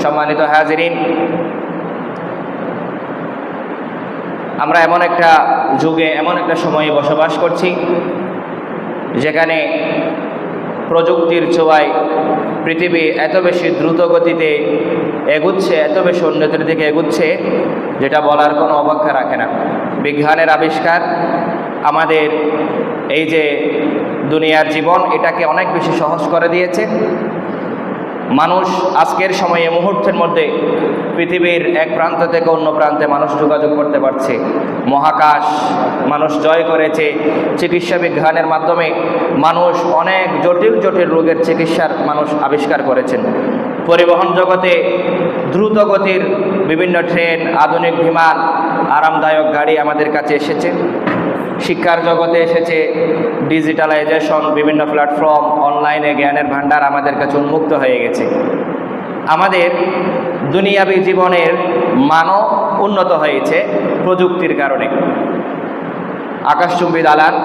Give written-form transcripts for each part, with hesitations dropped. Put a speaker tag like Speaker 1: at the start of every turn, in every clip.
Speaker 1: সম্মানিত হাজিরিন, আমরা এমন একটা যুগে, এমন একটা সময়ে বসবাস করছি যেখানে প্রযুক্তির ছোঁয়ায় পৃথিবী এত বেশি দ্রুত গতিতে এগুচ্ছে, এত বেশি উন্নতির দিকে এগুচ্ছে, যেটা বলার কোনো অপেক্ষা রাখে না। বিজ্ঞানের আবিষ্কার আমাদের এই যে দুনিয়ার জীবন, এটাকে অনেক বেশি সহজ করে দিয়েছে। মানুষ আজকের সময়ে মুহূর্তের মধ্যে পৃথিবীর এক প্রান্ত থেকে অন্য প্রান্তে মানুষ যোগাযোগ করতে পারছে। মহাকাশ মানুষ জয় করেছে। চিকিৎসা বিজ্ঞানের মাধ্যমে মানুষ অনেক জটিল জটিল রোগের চিকিৎসার মানুষ আবিষ্কার করেছেন। পরিবহন জগতে দ্রুত গতির বিভিন্ন ট্রেন, আধুনিক বিমান, আরামদায়ক গাড়ি আমাদের কাছে এসেছে। শিক্ষার জগতে এসেছে ডিজিটালাইজেশন, বিভিন্ন প্ল্যাটফর্ম, অনলাইনে জ্ঞানের ভান্ডার আমাদের কাছে উন্মুক্ত হয়ে গেছে। আমাদের দুনিয়াবী জীবনের মানও উন্নত হয়েছে প্রযুক্তির কারণে। আকাশচুম্বী দালান,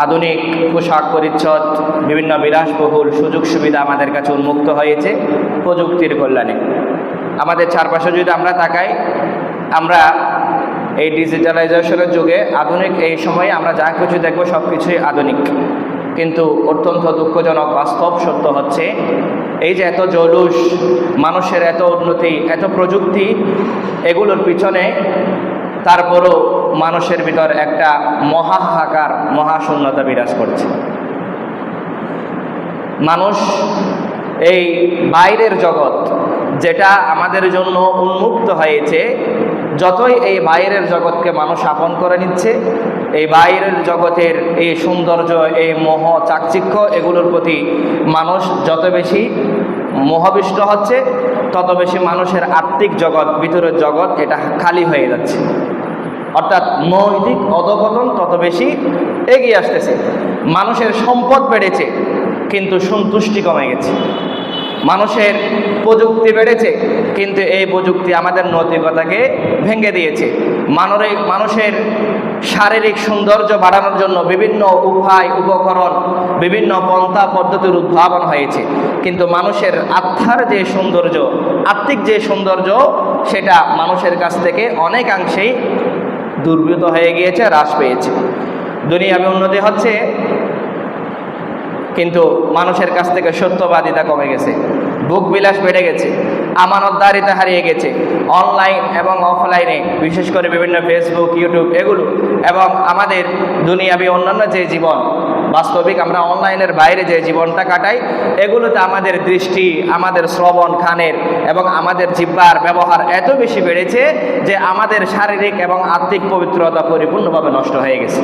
Speaker 1: আধুনিক পোশাক পরিচ্ছদ, বিভিন্ন বিলাসবহুল সুযোগ সুবিধা আমাদের কাছে উন্মুক্ত হয়েছে প্রযুক্তির কল্যাণে। আমাদের চারপাশে যদি আমরা তাকাই, আমরা এই ডিজিটালাইজেশনের যুগে, আধুনিক এই সময়ে আমরা যা কিছু দেখব সব কিছুই আধুনিক। কিন্তু অত্যন্ত দুঃখজনক বাস্তব সত্য হচ্ছে, এই যে এত জলুস, মানুষের এত উন্নতি, এত প্রযুক্তি, এগুলোর পিছনে তারপরও মানুষের ভিতর একটা মহাহাকার, মহাশূন্যতা বিরাজ করছে। মানুষ এই বাইরের জগৎ যেটা আমাদের জন্য উন্মুক্ত হয়েছে, যতই এই বাইরের জগৎকে মানুষ আপন করে নিচ্ছে, এই বাইরের জগতের এই সৌন্দর্য, এই মোহ, চাকচিক্য, এগুলোর প্রতি মানুষ যত বেশি মোহাবিষ্ট হচ্ছে, তত বেশি মানুষের আত্মিক জগৎ, ভিতরের জগৎ, এটা খালি হয়ে যাচ্ছে। অর্থাৎ নৈতিক অধঃপতন তত বেশি এগিয়ে আসতেছে। মানুষের সম্পদ বেড়েছে কিন্তু সন্তুষ্টি কমে গেছে। মানুষের প্রযুক্তি বেড়েছে কিন্তু এই প্রযুক্তি আমাদের নৈতিকতাকে ভেঙে দিয়েছে। মানুষের শারীরিক সৌন্দর্য বাড়ানোর জন্য বিভিন্ন উপায়, উপকরণ, বিভিন্ন পন্থা পদ্ধতির উদ্ভাবন হয়েছে, কিন্তু মানুষের আত্মার যে সৌন্দর্য, আত্মিক যে সৌন্দর্য, সেটা মানুষের কাছ থেকে অনেকাংশেই দুর্বৃত হয়ে গিয়েছে, হ্রাস পেয়েছে। দুনিয়াবী উন্নতি হচ্ছে কিন্তু মানুষের কাছ থেকে সত্যবাদিতা কমে গেছে, বুক বিলাস বেড়ে গেছে, আমানতদারিতা হারিয়ে গেছে। অনলাইন এবং অফলাইনে, বিশেষ করে বিভিন্ন ফেসবুক, ইউটিউব, এগুলো এবং আমাদের দুনিয়াবী অন্যান্য যে জীবন, বাস্তবিক আমরা অনলাইনের বাইরে যে জীবনটা কাটাই, এগুলোতে আমাদের দৃষ্টি, আমাদের শ্রবণ কানের এবং আমাদের জিহ্বার ব্যবহার এত বেশি বেড়েছে যে আমাদের শারীরিক এবং আত্মিক পবিত্রতা পরিপূর্ণভাবে নষ্ট হয়ে গেছে।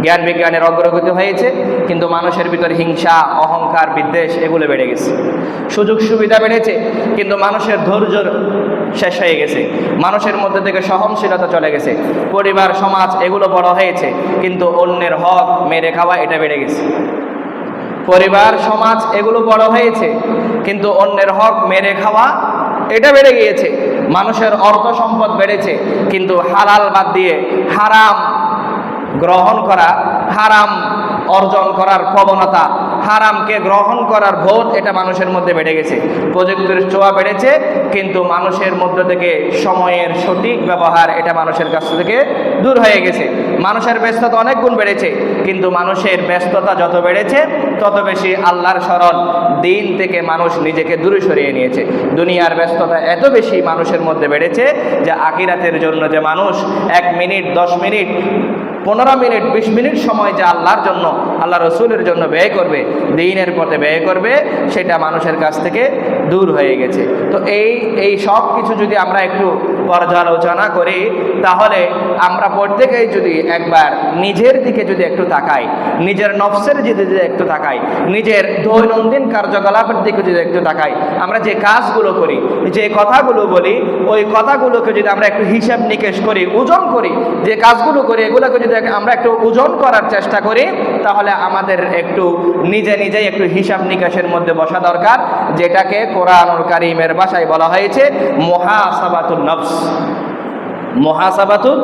Speaker 1: জ্ঞান বিজ্ঞানের অগ্রগতি হয়েছে কিন্তু মানুষের ভিতর হিংসা, অহংকার, বিদ্বেষ এগুলো বেড়ে গেছে। সুযোগ সুবিধা বেড়েছে কিন্তু মানুষের ধৈর্য শেষ হয়ে গেছে। মানুষের মধ্যে থেকে সহনশীলতা চলে গেছে। পরিবার, সমাজ এগুলো বড় হয়েছে কিন্তু অন্যের হক মেরে খাওয়া এটা বেড়ে গেছে। পরিবার, সমাজ এগুলো বড় হয়েছে কিন্তু অন্যের হক মেরে খাওয়া এটা বেড়ে গিয়েছে। মানুষের অর্থ সম্পদ বেড়েছে কিন্তু হালাল বাদ দিয়ে হারাম গ্রহণ করা, হারাম অর্জন করার প্রবণতা, হারামকে গ্রহণ করার বোধ, এটা মানুষের মধ্যে বেড়ে গেছে। প্রযুক্তির ছোঁয়া বেড়েছে কিন্তু মানুষের মধ্য থেকে সময়ের সঠিক ব্যবহার, এটা মানুষের কাছ থেকে দূর হয়ে গেছে। মানুষের ব্যস্ততা অনেক গুণ বেড়েছে কিন্তু মানুষের ব্যস্ততা যত বেড়েছে তত বেশি আল্লাহর স্মরণ, দিন থেকে মানুষ নিজেকে দূরে সরিয়ে নিয়েছে। দুনিয়ার ব্যস্ততা এত বেশি মানুষের মধ্যে বেড়েছে যে আখিরাতের জন্য যে মানুষ 1 মিনিট, 10 মিনিট, 15 মিনিট, 20 মিনিট সময় যে আল্লাহর জন্য, আল্লাহ রসুলের জন্য ব্যয় করবে, দ্বীনের পথে ব্যয় করবে, সেটা মানুষের কাছ থেকে দূর হয়ে গেছে। তো এই সব কিছু যদি আমরা একটু পর্যালোচনা করি, তাহলে আমরা প্রত্যেকেই যদি একবার নিজের দিকে যদি একটু তাকাই, নিজের নফসের দিকে যদি একটু তাকাই, নিজের দৈনন্দিন কার্যকলাপের দিকে যদি একটু তাকাই, আমরা যে কাজগুলো করি, যে কথাগুলো বলি, ওই কথাগুলোকে যদি আমরা একটু হিসাব নিকেশ করি, ওজন করি, যে কাজগুলো করি এগুলোকে যদি আমরা একটু ওজন করার চেষ্টা করি, তাহলে আমাদের একটু নিজেই একটু হিসাব নিকাশের মধ্যে বসা দরকার, যেটাকে কোরআনুল কারীমের ভাষায় বলা হয়েছে মুহাসাবাতুন নফস। মুহাসাবাতুন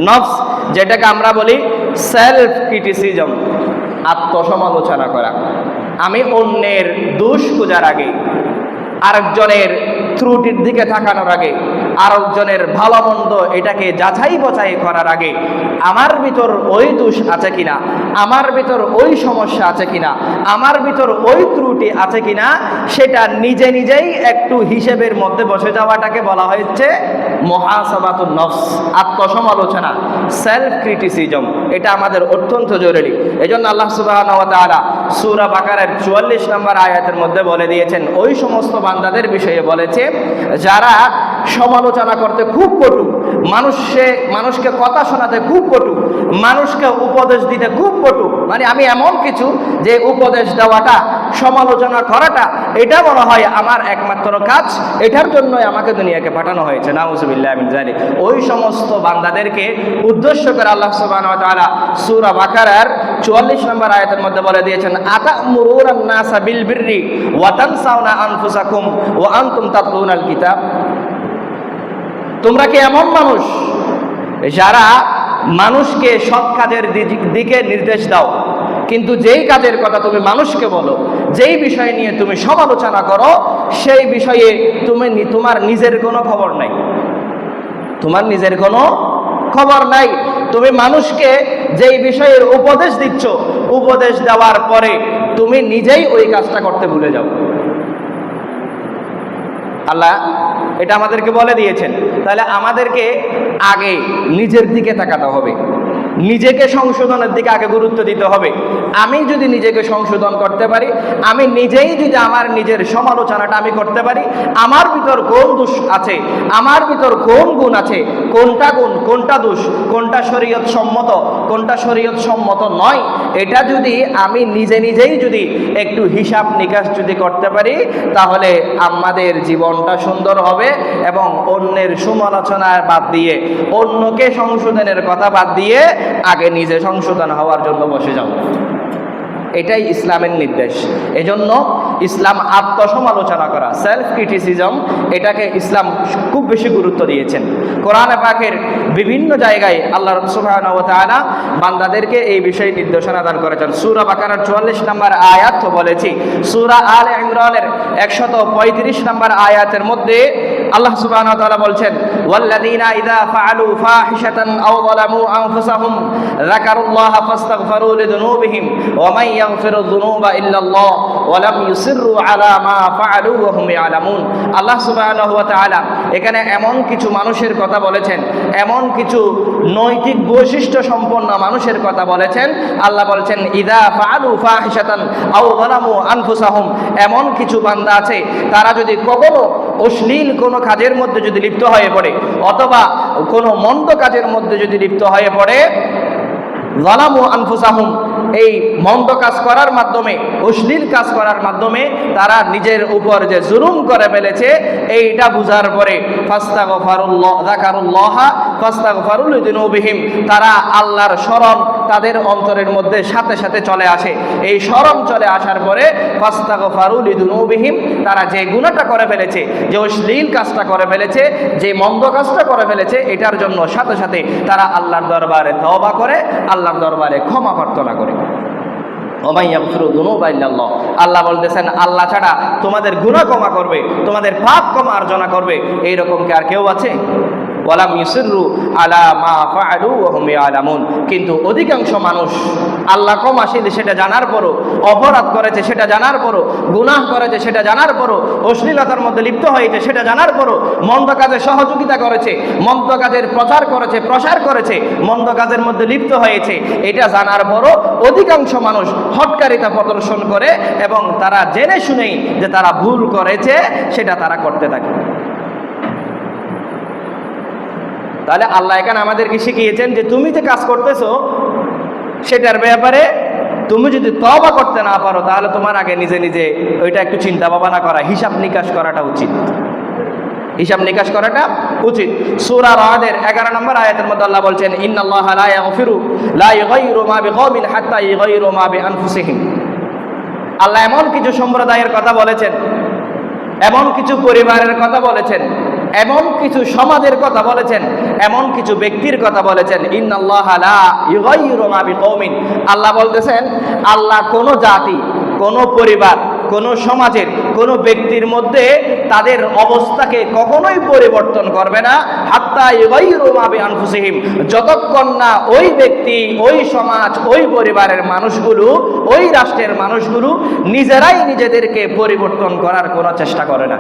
Speaker 1: নফস, যেটাকে আমরা বলি সেলফ ক্রিটিসিজম, আত্মসমালোচনা করা। আমি অন্যের দোষ খোঁজার আগে, আরেকজনের ত্রুটির দিকে তাকানোর আগে, আরেকজনের ভালো মন্দ এটাকে যাচাই বাছাই করার আগে আমার ভিতর ওই দোষ আছে কিনা, আমার ভিতর ওই সমস্যা আছে কিনা, আমার ভিতর ওই ত্রুটি আছে কিনা, সেটা নিজে নিজেই একটু হিসেবের মধ্যে বসে যাওয়াটাকে বলা হয়েছে মুহাসাবাতুন নফস, আত্মসমালোচনা, সেলফ ক্রিটিসিজম। এটা আমাদের অত্যন্ত জরুরি। এজন্য আল্লাহ সুবহানাহু ওয়া তাআলা সূরা বাকারার 44 নম্বর আয়াতের মধ্যে বলে দিয়েছেন, ওই সমস্ত বান্দাদের বিষয়ে বলেছে যারা সমালোচনা করতে খুব পটু, মানুষকে কথা শোনাতে খুব পটু, মানুষকে উপদেশ দিতে খুব পটু। মানে আমি এমন কিছু যে উপদেশ দেওয়াটা, সমালোচনা করাটা, এটা মনে হয় আমার একমাত্র কাজ, এটার জন্যই আমাকে দুনিয়াকে পাঠানো হয়েছে। নাউযুবিল্লাহি মিন যালিক। ওই সমস্ত বান্দাদেরকে উদ্দেশ্য করে আল্লাহ সুবহানাহু ওয়া তাআলা সূরা বাকারার 44 নম্বর আয়াতের মধ্যে বলে দিয়েছেন, আতা'মুরুনান নাসা বিল বিররি ওয়া তানসাউনা আনফুসাকুম ওয়া আনতুম তাতলুনাল কিতাব। তোমরা কি এমন মানুষ যারা মানুষকে সৎ কাজের দিকে নির্দেশ দাও, কিন্তু যেই কাজের কথা তুমি মানুষকে বলো, যেই বিষয় নিয়ে তুমি সমালোচনা করো, সেই বিষয়ে তোমার নিজের কোনো খবর নাই, তোমার নিজের কোনো খবর নাই। তুমি মানুষকে যেই বিষয়ের উপদেশ দিচ্ছ, উপদেশ দেওয়ার পরে তুমি নিজেই ওই কাজটা করতে ভুলে যাও। আল্লাহ এটা আমাদেরকে বলে দিয়েছেন। তাহলে আমাদেরকে আগে নিজের দিকে তাকাতে হবে, নিজেকে সংশোধনের দিকে আগে গুরুত্ব দিতে হবে। আমি যদি নিজেকে সংশোধন করতে পারি, আমি নিজেই যদি আমার নিজের সমালোচনাটা আমি করতে পারি, আমার ভিতর কোন দোষ আছে, আমার ভিতর কোন গুণ আছে, কোনটা গুণ কোনটা দোষ, কোনটা শরীয়ত সম্মত কোনটা শরীয়ত সম্মত নয়, এটা যদি আমি নিজেই যদি একটু হিসাব নিকাশ যদি করতে পারি, তাহলে আমাদের জীবনটা সুন্দর হবে। এবং অন্যের সমালোচনা বাদ দিয়ে, অন্যকে সংশোধনের কথা বাদ দিয়ে আগে নিজে সংশোধন হওয়ার জন্য বসে যাও। এটাই ইসলামের নির্দেশ। এজন্য ইসলাম আত্মসমালোচনা করা, সেলফ ক্রিটিসিজম, এটাকে ইসলাম খুব বেশি গুরুত্ব দিয়েছেন। কোরআনে পাকের বিভিন্ন জায়গায় আল্লাহ সুবহানাহু ওয়া তাআলা বান্দাদেরকে এই বিষয়ে নির্দেশনা দান করেছেন। সূরা বাকারার 44 নম্বর আয়াত বলেছি, সূরা আলে ইমরানের 135 নম্বর আয়াতের মধ্যে আল্লাহ সুবহানাহু ওয়া তাআলা বলছেন, ওয়াল্লাযীনা ইযা ফাআলু ফাহিশাতান আও যালামু আনফুসাহুম যাকারুল্লাহা ফাস্তাগফিরু লিযুনুবিহিম ওয়া মান ইয়াগফিরু যুনুবা ইল্লাল্লাহ ওয়া লাম ইউসিররু আলা মা ফাআলু ওয়া হুম ইয়ালামুন। আল্লাহ সুবহানাহু ওয়া তাআলা এখানে এমন কিছু মানুষের কথা বলেছেন, এমন কিছু নৈতিক বৈশিষ্ট্য সম্পন্ন মানুষের কথা বলেছেন। আল্লাহ বলছেন, ইযা ফাআলু ফাহিশাতান আও যালামু আনফুসাহুম, এমন কিছু বান্দা আছে তারা যদি কখনো অশ্লীল কোনো কাজের মধ্যে যদি লিপ্ত হয়ে পড়ে, অথবা কোনো মন্দ কাজের মধ্যে যদি লিপ্ত হয়ে পড়ে, যালামু আনফুসাহুম, এই মন্দ কাজ করার মাধ্যমে, অশ্লীল কাজ করার মাধ্যমে তারা নিজের উপর যে জুলুম করে ফেলেছে, এইটা বুঝার পরে ফাস্তাগফারু লিযুনুবিহিম, তারা আল্লাহর শরম তাদের অন্তরের মধ্যে সাথে সাথে চলে আসে। এই শরম চলে আসার পরে ফাস্তাগফারু লিযুনুবিহিম, তারা যে গুনাহটা করে ফেলেছে, যে অশ্লীল কাজটা করে ফেলেছে, যে মন্দ কাজটা করে ফেলেছে, এটার জন্য সাথে সাথে তারা আল্লাহর দরবারে তওবা করে, আল্লাহর দরবারে ক্ষমা প্রার্থনা করে। আল্লাহ বলতেছেন, আল্লাহ ছাড়া তোমাদের গুনাহ ক্ষমা করবে, তোমাদের পাপ মার্জনা করবে, এইরকম কি আর কেউ আছে? ওয়ালাম ইউসিররু আলা মা ফাআলু ওয়া হুম ইয়ালামুন। কিন্তু অধিকাংশ মানুষ আল্লাহ ক্ষমাশীল সেটা জানার পরও, অপরাধ করেছে সেটা জানার পরও, গুনাহ করেছে সেটা জানার পরও, অশ্লীলতার মধ্যে লিপ্ত হয়েছে সেটা জানার পরও, মন্দ কাজে সহযোগিতা করেছে, মন্দ কাজের প্রসার করেছে, মন্দ কাজের মধ্যে লিপ্ত হয়েছে, এটা জানার পরও অধিকাংশ মানুষ হটকারিতা প্রদর্শন করে এবং তারা জেনে শুনেই যে তারা ভুল করেছে সেটা তারা করতে থাকে। তাহলে আল্লাহ এখানে আমাদেরকে শিখিয়েছেন যে তুমি যে কাজ করতেছো সেটার ব্যাপারে তুমি যদি তওবা করতে না পারো, তাহলে তোমার আগে নিজে ওইটা একটু চিন্তা ভাবনা করা, হিসাব নিকাশ করাটা উচিত, হিসাব নিকাশ করাটা উচিত। সূরা রাদের 11 নম্বর আয়াতের মধ্যে আল্লাহ বলছেন, ইন্নাল্লাহা লা ইয়াগফিরু লা ইউগাইয়িরু মা বিকওমিন হাত্তা ইউগাইয়িরু মা বিআনফুসিহিম। আল্লাহ এমন কিছু সম্প্রদায়ের কথা বলেছেন, এমন কিছু পরিবারের কথা বলেছেন, এমন কিছু সমাজের কথা বলেছেন, এমন কিছু ব্যক্তির কথা বলেছেন, ইন্নাল্লাহা লা ইউগাইয়িরু মা বিকওমিন। আল্লাহ বলতেছেন, আল্লাহ কোনো জাতি, কোনো পরিবার, কোনো সমাজের কোনো ব্যক্তির মধ্যে তাদের অবস্থাকে কখনোই পরিবর্তন করবে না, হাত্তা ইউগাইয়িরু মা বিআনফুসিহিম, যতক্ষণ না ওই ব্যক্তি, ওই সমাজ, ওই পরিবারের মানুষগুলো, ওই রাষ্ট্রের মানুষগুলো নিজেরাই নিজেদেরকে পরিবর্তন করার কোনো চেষ্টা করে না।